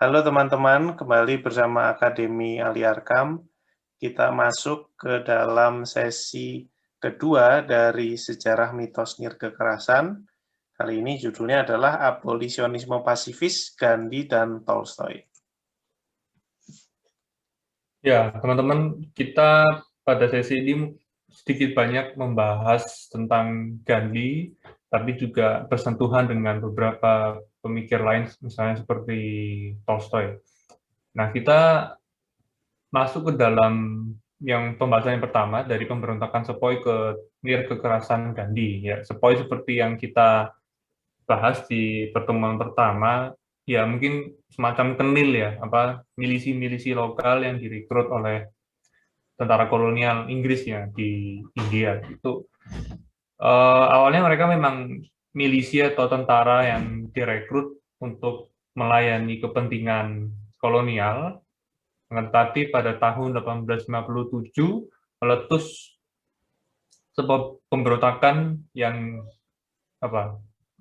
Halo teman-teman, kembali bersama Akademi Ali Arkam. Kita masuk ke dalam sesi kedua dari sejarah mitos nirkekerasan. Kali ini judulnya adalah Abolisionisme Pasifis, Gandhi dan Tolstoy. Ya, teman-teman, kita pada sesi ini sedikit banyak membahas tentang Gandhi, tapi juga bersentuhan dengan beberapa pemikir lain, misalnya seperti Tolstoy. Nah, kita masuk ke dalam yang pembahasan yang pertama dari pemberontakan Sepoy ke nirkekerasan Gandhi. Ya, Sepoy seperti yang kita bahas di pertemuan pertama, ya mungkin semacam kenil ya, milisi-milisi lokal yang direkrut oleh tentara kolonial Inggris ya di India itu. Awalnya mereka memang milisi atau tentara yang direkrut untuk melayani kepentingan kolonial, tetapi pada tahun 1857 meletus sebuah pemberontakan yang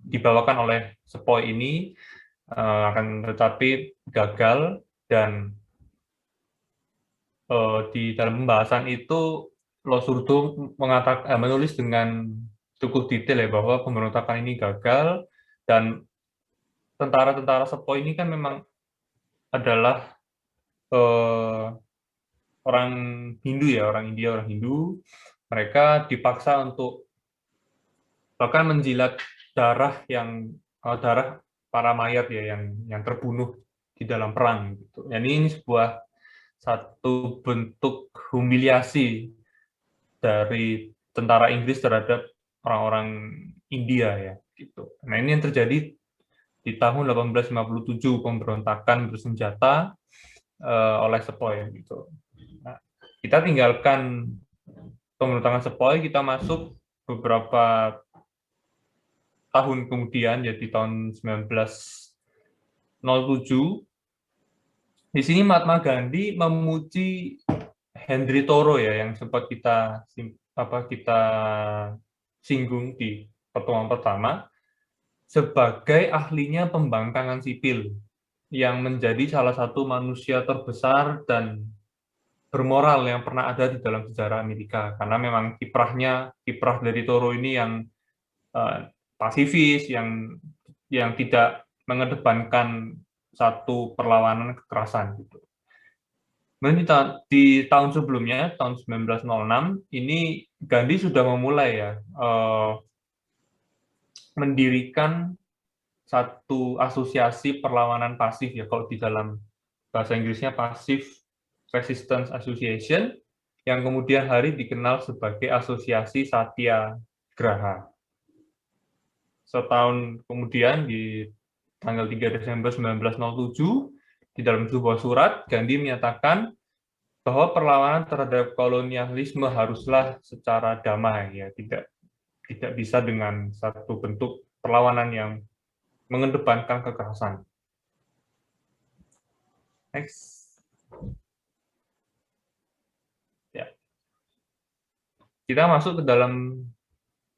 dibawakan oleh Sepoy ini, akan tetapi gagal. Dan di dalam pembahasan itu Losurdo menulis dengan cukup detail ya bahwa pemberontakan ini gagal, dan tentara-tentara Sepoy ini kan memang adalah eh, orang Hindu ya, orang India, orang Hindu. Mereka dipaksa untuk bahkan menjilat darah para mayat ya yang terbunuh di dalam perang gitu. Dan ini sebuah satu bentuk humiliasi dari tentara Inggris terhadap orang-orang India ya gitu. Nah, ini yang terjadi di tahun 1857, pemberontakan bersenjata oleh Sepoy gitu. Nah, kita tinggalkan pemberontakan Sepoy, kita masuk beberapa tahun kemudian, jadi tahun 1907. Di sini Mahatma Gandhi memuji Henry Thoreau ya, yang sempat kita singgung di pertemuan pertama, sebagai ahlinya pembangkangan sipil yang menjadi salah satu manusia terbesar dan bermoral yang pernah ada di dalam sejarah Amerika, karena memang kiprah dari Thoreau ini yang pasifis, yang tidak mengedepankan satu perlawanan kekerasan gitu. Di tahun sebelumnya, tahun 1906, ini Gandhi sudah memulai ya mendirikan satu asosiasi perlawanan pasif ya, kalau di dalam bahasa Inggrisnya Passive Resistance Association, yang kemudian hari dikenal sebagai Asosiasi Satyagraha. Setahun kemudian, di tanggal 3 Desember 1907, di dalam sebuah surat, Gandhi menyatakan bahwa perlawanan terhadap kolonialisme haruslah secara damai, ya, tidak bisa dengan satu bentuk perlawanan yang mengedepankan kekerasan. Next. Ya. Kita masuk ke dalam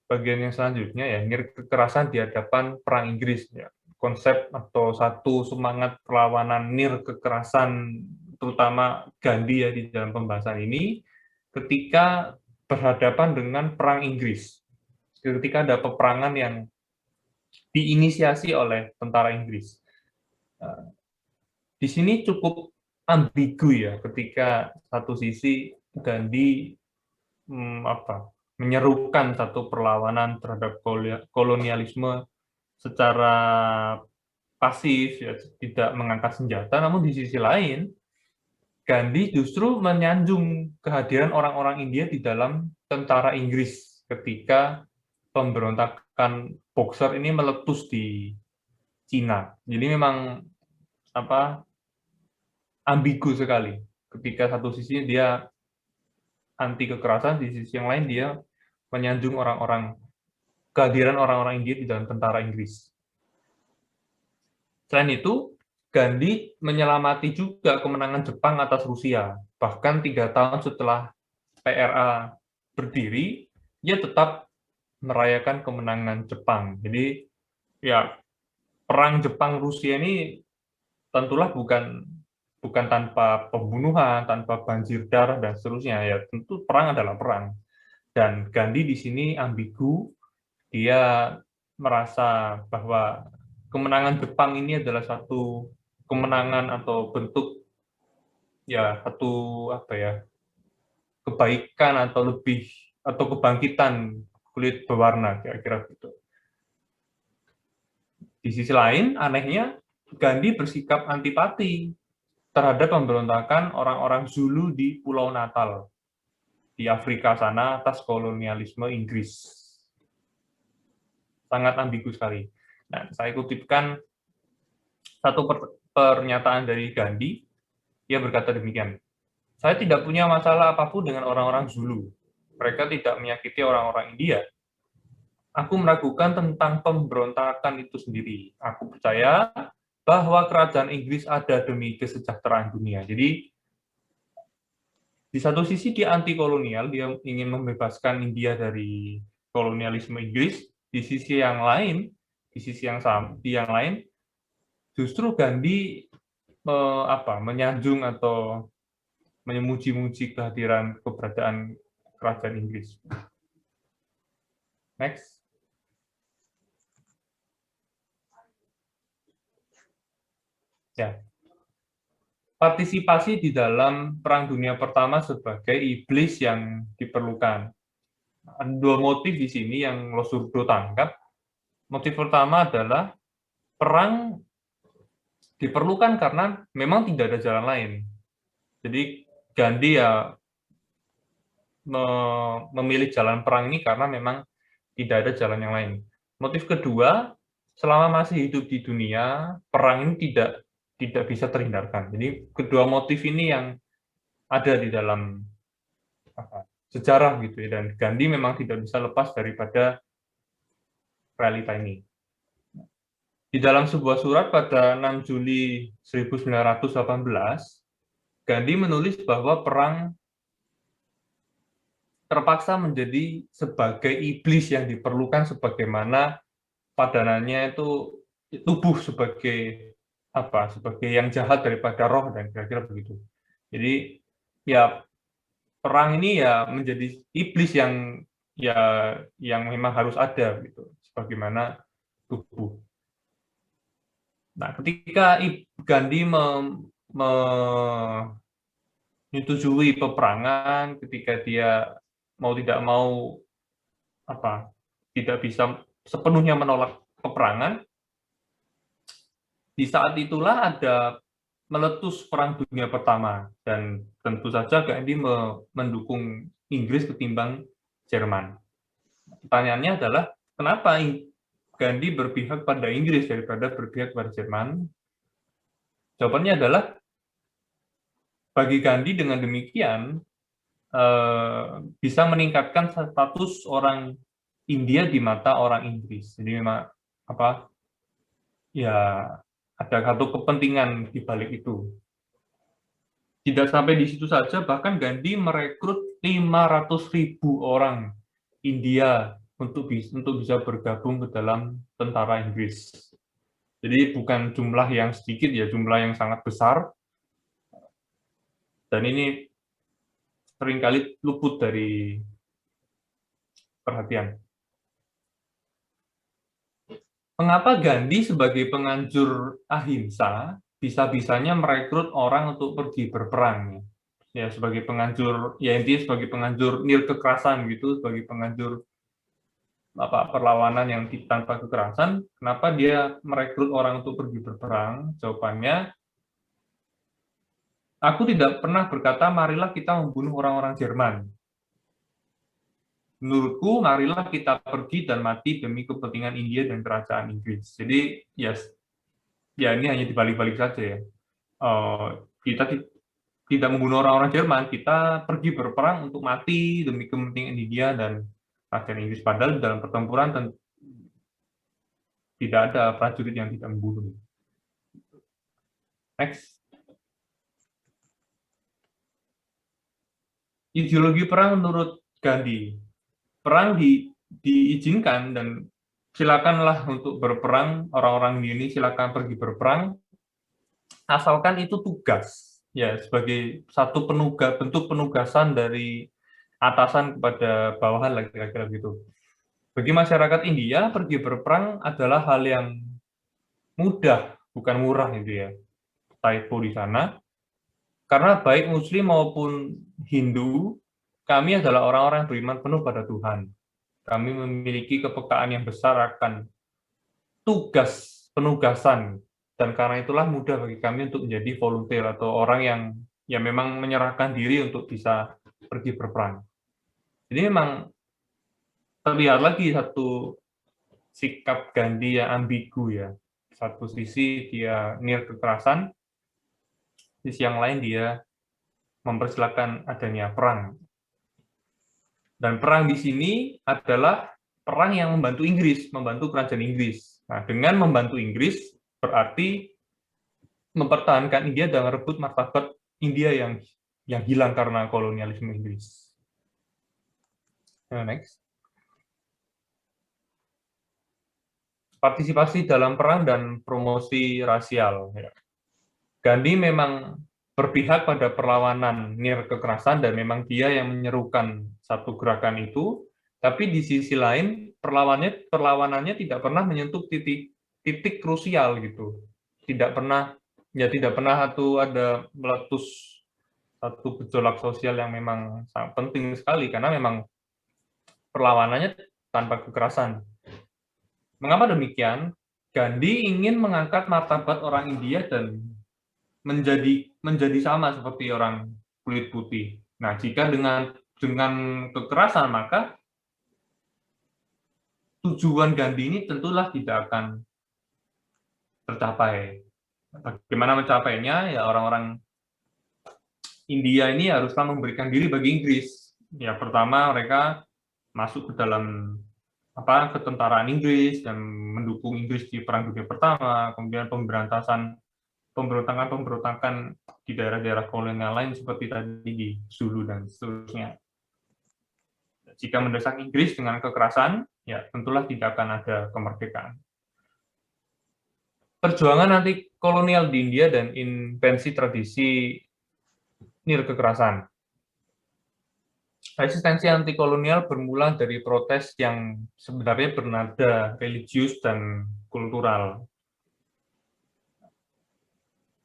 bagian yang selanjutnya ya, kekerasan di hadapan perang Inggris ya. Konsep atau satu semangat perlawanan kekerasan, terutama Gandhi ya di dalam pembahasan ini, ketika berhadapan dengan perang Inggris. Ketika ada peperangan yang diinisiasi oleh tentara Inggris. Di sini cukup ambigu ya, ketika satu sisi Gandhi menyerukan satu perlawanan terhadap kolonialisme secara pasif, ya, tidak mengangkat senjata, namun di sisi lain Gandhi justru menyanjung kehadiran orang-orang India di dalam tentara Inggris ketika pemberontakan Boxer ini meletus di Cina. Jadi memang ambigu sekali. Ketika satu sisi dia anti kekerasan, di sisi yang lain dia menyanjung kehadiran orang-orang India di dalam tentara Inggris. Selain itu, Gandhi menyelamati juga kemenangan Jepang atas Rusia. Bahkan 3 tahun setelah PRA berdiri, ia tetap merayakan kemenangan Jepang. Jadi ya, perang Jepang-Rusia ini tentulah bukan tanpa pembunuhan, tanpa banjir darah dan seterusnya. Ya tentu perang adalah perang. Dan Gandhi di sini ambigu, dia merasa bahwa kemenangan Jepang ini adalah satu kemenangan atau bentuk ya satu apa ya kebaikan atau lebih atau kebangkitan kulit berwarna kira-kira gitu. Di sisi lain, anehnya Gandhi bersikap antipati terhadap pemberontakan orang-orang Zulu di Pulau Natal di Afrika sana atas kolonialisme Inggris. Sangat ambigu sekali. Nah, saya kutipkan satu pernyataan dari Gandhi. Ia berkata demikian, "Saya tidak punya masalah apapun dengan orang-orang Zulu. Mereka tidak menyakiti orang-orang India. Aku meragukan tentang pemberontakan itu sendiri. Aku percaya bahwa kerajaan Inggris ada demi kesejahteraan dunia." Jadi, di satu sisi dia anti kolonial, dia ingin membebaskan India dari kolonialisme Inggris. Di sisi yang lain, justru Gandhi menyanjung atau memuji-muji kehadiran keberadaan kerajaan Inggris. Next. Ya. Partisipasi di dalam Perang Dunia Pertama sebagai iblis yang diperlukan. Ada dua motif di sini yang Losurdo tangkap. Motif pertama adalah perang diperlukan karena memang tidak ada jalan lain. Jadi Gandhi ya memilih jalan perang ini karena memang tidak ada jalan yang lain. Motif kedua, selama masih hidup di dunia, perang ini tidak bisa terhindarkan. Jadi kedua motif ini yang ada di dalam sejarah gitu ya, dan Gandhi memang tidak bisa lepas daripada realita ini. Di dalam sebuah surat pada 6 Juli 1918, Gandhi menulis bahwa perang terpaksa menjadi sebagai iblis yang diperlukan sebagaimana padanannya itu tubuh sebagai yang jahat daripada roh dan kira-kira begitu. Jadi ya perang ini ya menjadi iblis yang memang harus ada gitu sebagaimana tubuh. Nah, ketika Gandhi menyetujui peperangan, ketika dia mau tidak mau tidak bisa sepenuhnya menolak peperangan, di saat itulah ada meletus Perang Dunia Pertama, dan tentu saja Gandhi mendukung Inggris ketimbang Jerman. Pertanyaannya adalah, kenapa Gandhi berpihak pada Inggris daripada berpihak pada Jerman? Jawabannya adalah, bagi Gandhi dengan demikian bisa meningkatkan status orang India di mata orang Inggris. Jadi memang ada satu kepentingan di balik itu. Tidak sampai di situ saja, bahkan Gandhi merekrut 500.000 orang India untuk bisa bergabung ke dalam tentara Inggris. Jadi bukan jumlah yang sedikit ya, jumlah yang sangat besar. Dan ini seringkali luput dari perhatian. Mengapa Gandhi sebagai penganjur ahimsa bisa-bisanya merekrut orang untuk pergi berperang? Ya, sebagai penganjur, ya intinya sebagai penganjur nil kekerasan gitu, sebagai penganjur perlawanan yang tanpa kekerasan. Kenapa dia merekrut orang untuk pergi berperang? Jawabannya, aku tidak pernah berkata marilah kita membunuh orang-orang Jerman. Menurutku, marilah kita pergi dan mati demi kepentingan India dan kerajaan Inggris. Jadi, ya ini hanya dibalik-balik saja ya. Kita tidak membunuh orang-orang Jerman, kita pergi berperang untuk mati demi kepentingan India dan kerajaan Inggris. Padahal dalam pertempuran tidak ada prajurit yang tidak membunuh. Next. Ideologi perang menurut Gandhi. Perang diizinkan dan silakanlah untuk berperang, orang-orang ini silakan pergi berperang, asalkan itu tugas, ya sebagai satu bentuk penugasan dari atasan kepada bawahan kira-kira gitu. Bagi masyarakat India, pergi berperang adalah hal yang mudah, bukan murah gitu ya. Typo di sana. Karena baik Muslim maupun Hindu, kami adalah orang-orang yang beriman penuh pada Tuhan. Kami memiliki kepekaan yang besar akan tugas penugasan, dan karena itulah mudah bagi kami untuk menjadi volunteer atau orang yang memang menyerahkan diri untuk bisa pergi berperang. Jadi memang terlihat lagi satu sikap Gandhi yang ambigu ya. Satu sisi dia near kekerasan, sisi yang lain dia mempersilahkan adanya perang. Dan perang di sini adalah perang yang membantu Inggris, membantu kerajaan Inggris. Nah, dengan membantu Inggris berarti mempertahankan India dan merebut martabat India yang hilang karena kolonialisme Inggris. Next. Partisipasi dalam perang dan promosi rasial. Gandhi memang berpihak pada perlawanan near kekerasan dan memang dia yang menyerukan satu gerakan itu, tapi di sisi lain perlawanannya tidak pernah menyentuh titik krusial gitu. Tidak pernah ada meletus satu gejolak sosial yang memang sangat penting sekali karena memang perlawanannya tanpa kekerasan. Mengapa demikian? Gandhi ingin mengangkat martabat orang India dan menjadi sama seperti orang kulit putih. Nah, jika dengan kekerasan, maka tujuan Gandhi ini tentulah tidak akan tercapai. Bagaimana mencapainya? Ya orang-orang India ini haruslah memberikan diri bagi Inggris. Ya pertama mereka masuk ke dalam ketentaraan Inggris dan mendukung Inggris di Perang Dunia Pertama, kemudian pemberontakan di daerah-daerah kolonial lain seperti tadi di Zulu dan seterusnya. Jika mendesak Inggris dengan kekerasan, ya tentulah tidak akan ada kemerdekaan. Perjuangan anti kolonial di India dan invensi tradisi nir kekerasan. Resistensi anti kolonial bermula dari protes yang sebenarnya bernada religius dan kultural.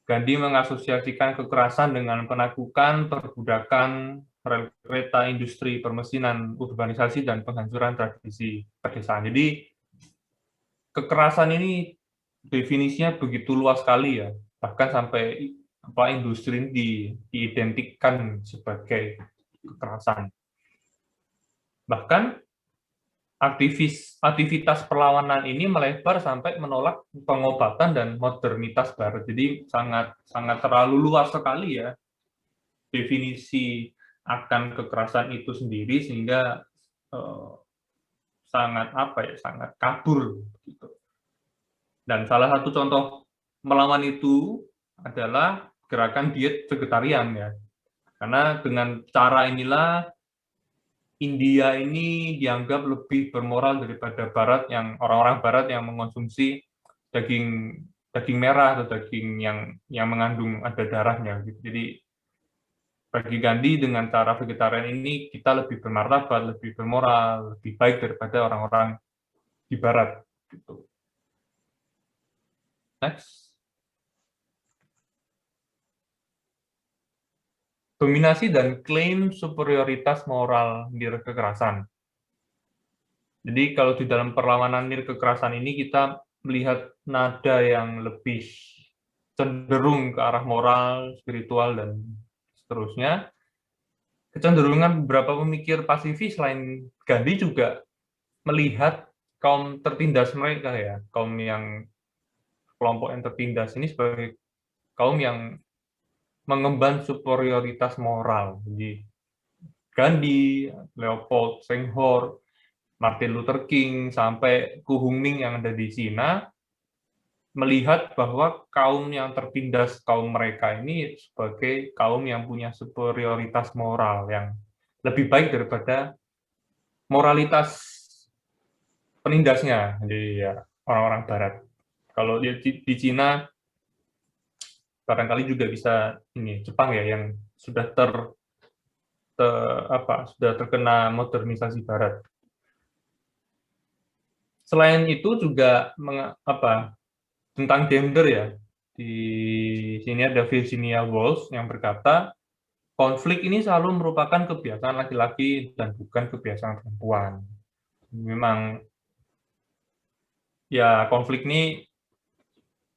Gandhi mengasosiasikan kekerasan dengan penaklukan, perbudakan, rel kereta, industri, permesinan, urbanisasi, dan penghancuran tradisi pedesaan. Jadi kekerasan ini definisinya begitu luas sekali ya, bahkan sampai industri ini diidentikan sebagai kekerasan. Bahkan aktivitas perlawanan ini melebar sampai menolak pengobatan dan modernitas barat. Jadi sangat terlalu luas sekali ya definisi akan kekerasan itu sendiri sehingga sangat kabur gitu. Dan salah satu contoh melawan itu adalah gerakan diet vegetarian ya. Karena dengan cara inilah India ini dianggap lebih bermoral daripada Barat orang-orang Barat yang mengonsumsi daging merah atau daging yang mengandung ada darahnya. Jadi bagi Gandhi dengan cara vegetarian ini kita lebih bermartabat, lebih bermoral, lebih baik daripada orang-orang di Barat. Gitu. Next. Dominasi dan klaim superioritas moral nir kekerasan. Jadi kalau di dalam perlawanan nir kekerasan ini kita melihat nada yang lebih cenderung ke arah moral, spiritual, dan seterusnya. Kecenderungan beberapa pemikir pasifis selain Gandhi juga melihat kaum tertindas mereka ya, kelompok yang tertindas ini sebagai kaum yang mengemban superioritas moral. Jadi Gandhi, Leopold Senghor, Martin Luther King, sampai Hu Hongming yang ada di Cina, melihat bahwa kaum yang tertindas, kaum mereka ini sebagai kaum yang punya superioritas moral, yang lebih baik daripada moralitas penindasnya, jadi ya orang-orang Barat. Kalau di Cina, barangkali juga bisa ini Jepang ya yang sudah sudah terkena modernisasi Barat. Selain itu juga tentang gender ya. Di sini ada Virginia Woolf yang berkata, konflik ini selalu merupakan kebiasaan laki-laki dan bukan kebiasaan perempuan. Memang ya konflik ini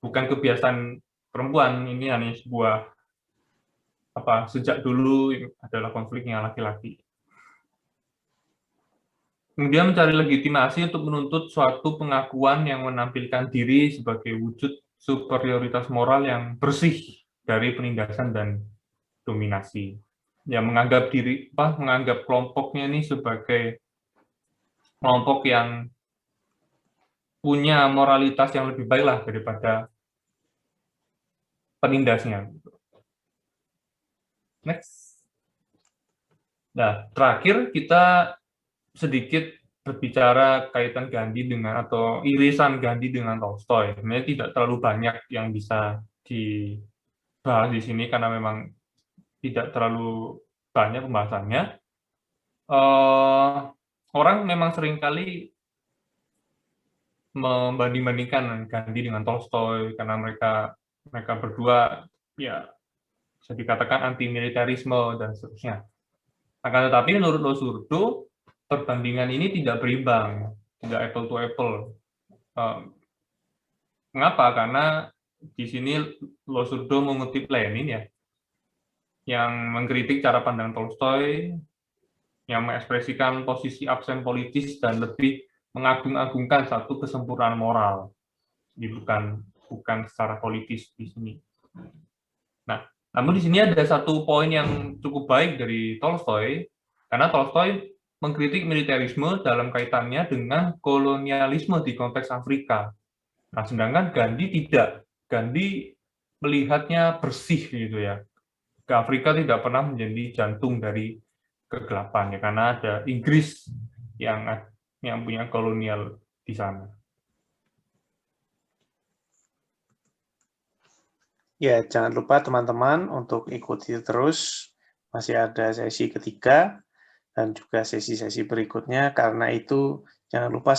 bukan kebiasaan perempuan, ini hanya sebuah sejak dulu adalah konfliknya laki-laki. Kemudian mencari legitimasi untuk menuntut suatu pengakuan yang menampilkan diri sebagai wujud superioritas moral yang bersih dari penindasan dan dominasi. Ya menganggap kelompoknya ini sebagai kelompok yang punya moralitas yang lebih baik lah daripada penindasnya. Next. Nah, terakhir kita sedikit berbicara kaitan Gandhi atau irisan Gandhi dengan Tolstoy. Sebenarnya tidak terlalu banyak yang bisa dibahas di sini karena memang tidak terlalu banyak pembahasannya. Orang memang seringkali membanding-bandingkan Gandhi dengan Tolstoy karena mereka berdua ya bisa dikatakan anti militerisme dan seterusnya. Akan tetapi menurut Losurdo perbandingan ini tidak berimbang, tidak apple to apple. Mengapa? Karena di sini Losurdo mengutip Lenin ya, yang mengkritik cara pandang Tolstoy, yang mengekspresikan posisi absen politis dan lebih mengagung-agungkan satu kesempurnaan moral. Jadi bukan secara politis di sini. Nah, namun di sini ada satu poin yang cukup baik dari Tolstoy, karena Tolstoy mengkritik militerisme dalam kaitannya dengan kolonialisme di konteks Afrika. Nah, sedangkan Gandhi tidak. Gandhi melihatnya bersih gitu ya. Ke Afrika tidak pernah menjadi jantung dari kegelapan ya, karena ada Inggris yang punya kolonial di sana. Ya, jangan lupa teman-teman untuk ikuti terus. Masih ada sesi ketiga dan juga sesi-sesi berikutnya. Karena itu, jangan lupa